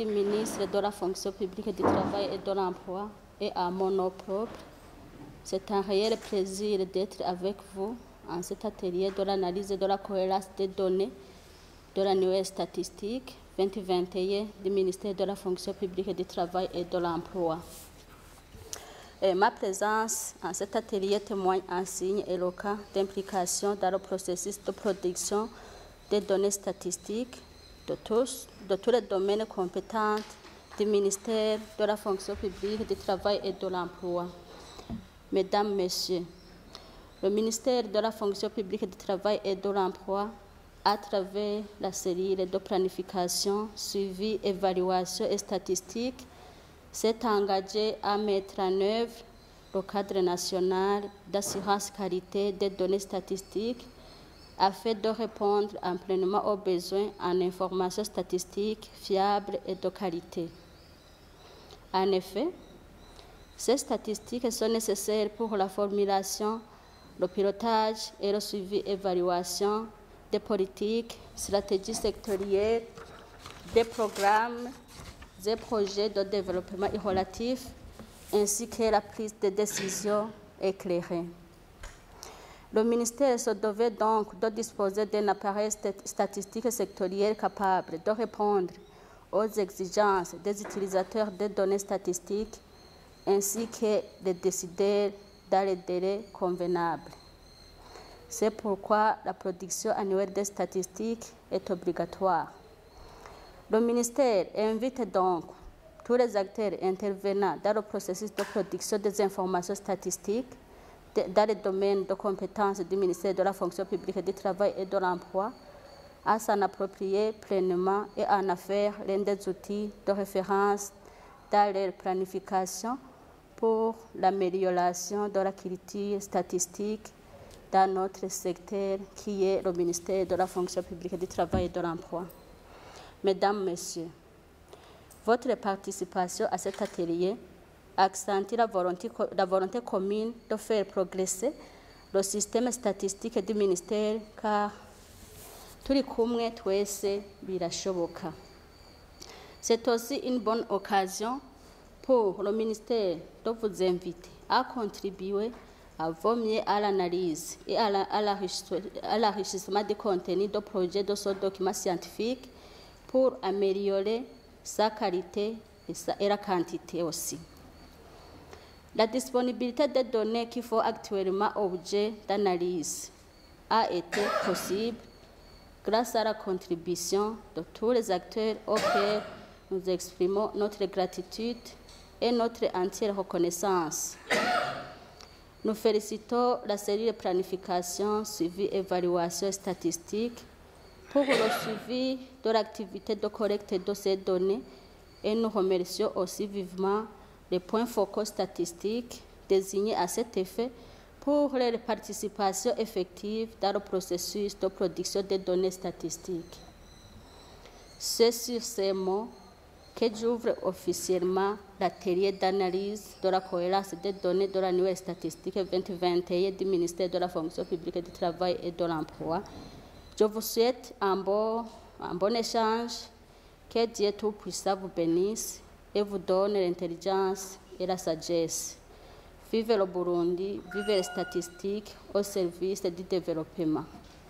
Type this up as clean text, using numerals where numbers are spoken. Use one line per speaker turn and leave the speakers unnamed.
du ministre de la fonction publique du travail et de l'emploi et à mon nom propre, c'est un réel plaisir d'être avec vous en cet atelier de l'analyse de la cohérence des données de l'annuaire statistique 2021 du ministère de la fonction publique du travail et de l'emploi. Ma présence en cet atelier témoigne un signe éloquent d'implication dans le processus de production des données statistiques de tous les domaines compétents du ministère de la fonction publique du travail et de l'emploi. Mesdames, Messieurs, le ministère de la fonction publique du travail et de l'emploi, à travers la cellule de planification, suivi, évaluation et statistique, s'est engagé à mettre en œuvre le cadre national d'assurance qualité des données statistiques afin de répondre pleinement aux besoins en information statistique fiable et de qualité. En effet, ces statistiques sont nécessaires pour la formulation, le pilotage et le suivi-évaluation des politiques, stratégies sectorielles, des programmes et projets de développement relatifs, ainsi que la prise de décisions éclairée. Le ministère se devait donc de disposer d'un appareil statistique sectoriel capable de répondre aux exigences des utilisateurs des données statistiques ainsi que des décideurs dans les délais convenables. C'est pourquoi la production annuelle des statistiques est obligatoire. Le ministère invite donc tous les acteurs intervenant dans le processus de production des informations statistiques dans les domaines de compétences du ministère de la fonction publique du travail et de l'emploi à s'en approprier pleinement et en faire l'un des outils de référence dans leur planification pour l'amélioration de la culture statistique dans notre secteur qui est le ministère de la fonction publique du travail et de l'emploi. Mesdames, Messieurs, votre participation à cet atelier accentue la volonté commune de faire progresser le système statistique du ministère car turi kumwe twese birashoboka. C'est aussi une bonne occasion pour le ministère de vous inviter à contribuer à vos mieux à l'analyse et à l'enrichissement du contenu de projets de ce document scientifique pour améliorer sa qualité et la quantité aussi. La disponibilité des données qui font actuellement objet d'analyse a été possible grâce à la contribution de tous les acteurs auxquels nous exprimons notre gratitude et notre entière reconnaissance. Nous félicitons la cellule de planification, suivi, évaluation et statistique pour le suivi de l'activité de collecte de ces données et nous remercions aussi vivement les points focaux statistiques désignés à cet effet pour leur participation effective dans le processus de production des données statistiques. C'est sur ces mots que j'ouvre officiellement l'atelier d'analyse de la cohérence des données de l'annuaire statistique 2021 du ministère de la fonction publique du travail et de l'emploi. Je vous souhaite un bon échange, que Dieu Tout-Puissant vous bénisse et vous donne l'intelligence et la sagesse. Vive le Burundi, vive les statistiques au service du développement.